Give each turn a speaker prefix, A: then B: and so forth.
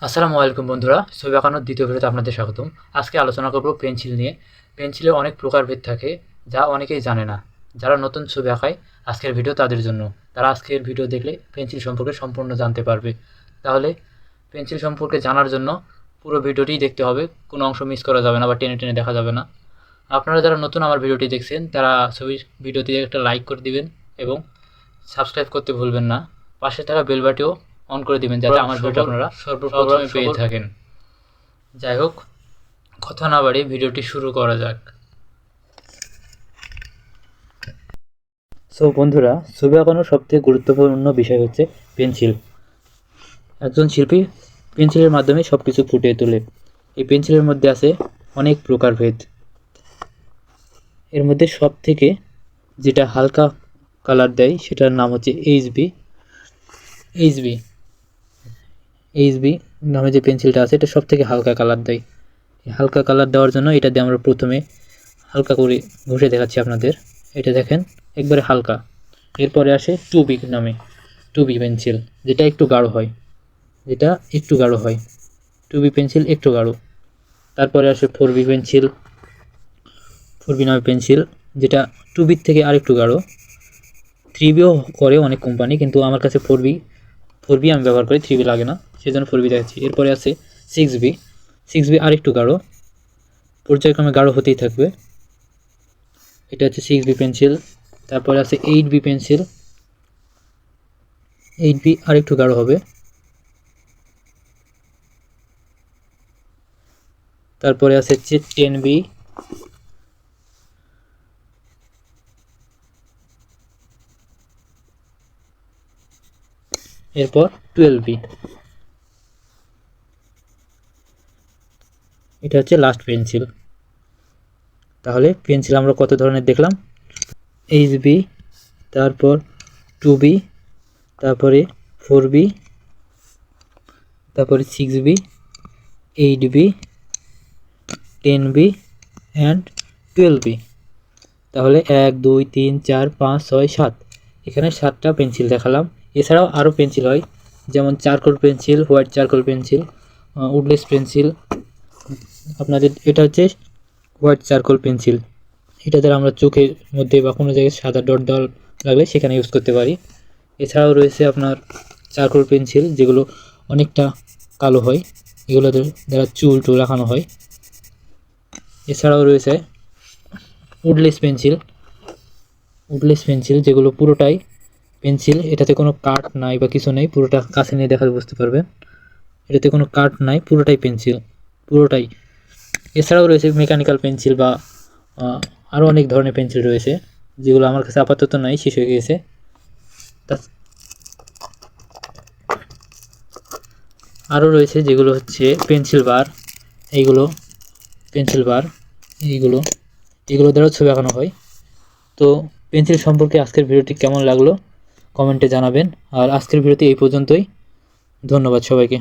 A: আসসালামু আলাইকুম বন্ধুরা, ছবি আঁকানোর দ্বিতীয় ভিডিওতে আপনাদের স্বাগতম। আজকে আলোচনা করব পেন্সিল নিয়ে। পেন্সিলের অনেক প্রকারভেদ থাকে, যা অনেকেই জানে না। যারা নতুন ছবি আঁকায়, আজকের ভিডিও তাদের জন্য। তারা আজকের ভিডিও দেখলে পেন্সিল সম্পর্কে সম্পূর্ণ জানতে পারবে। তাহলে পেন্সিল সম্পর্কে জানার জন্য পুরো ভিডিওটিই দেখতে হবে, কোনো অংশ মিস করা যাবে না বা টেনে টেনে দেখা যাবে না। আপনারা যারা নতুন আমার ভিডিওটি দেখছেন, তারা ভিডিওতে একটা লাইক করে দিবেন এবং সাবস্ক্রাইব করতে ভুলবেন না। পাশে থাকা বেল বাটনটিও অন করে দিবেন, যাতে আমার ভিডিও আপনারা সর্বপ্রথমে পেয়ে থাকেন। যাই হোক, কথা না বাড়িয়ে ভিডিওটি শুরু করা যাক। সো বন্ধুরা, ছবি আঁকানোর সবথেকে গুরুত্বপূর্ণ বিষয় হচ্ছে পেন্সিল। একজন শিল্পী পেন্সিলের মাধ্যমে সব কিছু ফুটিয়ে তোলে। এই পেন্সিলের মধ্যে আছে অনেক প্রকারভেদ। এর মধ্যে সব থেকে যেটা হালকা কালার দেয় সেটার নাম হচ্ছে এইচবি নামে যে পেন্সিলটা আছে, এটা সব থেকে হালকা কালার দেয়। হালকা কালার দেওয়ার জন্য এটা দিয়ে আমরা প্রথমে হালকা করে ঘষে দেখাচ্ছি আপনাদের। এটা দেখেন, একবারে হালকা। এরপরে আসে টু বি পেন্সিল, যেটা একটু গাঢ় হয়। টু বি পেন্সিল একটু গাঢ়। তারপরে আসে ফোর বি নামে পেন্সিল, যেটা টু বির থেকে আরেকটু গাঢ়। থ্রি বিও করে অনেক কোম্পানি, কিন্তু আমার কাছে ফোর বি আমি ব্যবহার করি, থ্রি বি লাগে না, সেজন্য ফোর বি দেখাচ্ছি। এরপরে আছে সিক্স বি আরেকটু গাঢ়, পর্যায়ক্রমে গাঢ় হতেই থাকবে। এটা হচ্ছে 6B পেন্সিল। তারপরে আছে 8B পেন্সিল, 8B আরেকটু গাঢ় হবে। তারপরে আছে 10B, এরপর 12B। এটা হচ্ছে লাস্ট পেন্সিল। তাহলে পেন্সিল আমরা কত ধরনের দেখলাম? এইচবি, তারপর 2B, তারপরে 4B, তারপরে 6B, 8B, 10B and 12B। তাহলে 1 2 3 4 5 6 7, এখানে 7টা পেন্সিল দেখালাম। এছাড়াও আরও পেন্সিল হয়, যেমন charcoal pencil, white charcoal pencil, woodless pencil. আপনাদের এটা হচ্ছে হোয়াইট চারকোল পেন্সিল। এটা দ্বারা আমরা চোখের মধ্যে বা কোনো জায়গায় সাদা ডট দেওয়া লাগলে সেখানে ইউজ করতে পারি। এছাড়াও রয়েছে আপনার চারকোল পেন্সিল, যেগুলো অনেকটা কালো হয়, এগুলো দ্বারা চুল আঁকানো হয়। এছাড়াও রয়েছে উডলেস পেন্সিল, যেগুলো পুরোটাই পেন্সিল, এটাতে কোনো কাট নাই বা কিছু নেই। পুরোটা কাছে নিয়ে দেখালে বুঝতে পারবেন, এটাতে কোনো কাট নাই, পুরোটাই পেন্সিল, পুরোটাই। এছাড়াও রয়েছে মেকানিক্যাল পেন্সিল বা আরও অনেক ধরনের পেন্সিল রয়েছে, যেগুলো আমার কাছে আপাতত নাই, শেষ হয়ে গিয়েছে। আরও রয়েছে যেগুলো হচ্ছে পেন্সিল বার, এইগুলো দ্বারাও ছবি আঁকানো হয়। তো পেন্সিল সম্পর্কে আজকের ভিডিওটি কেমন লাগলো কমেন্টে জানাবেন। আর আজকের ভিডিওটি এই পর্যন্তই। ধন্যবাদ সবাইকে।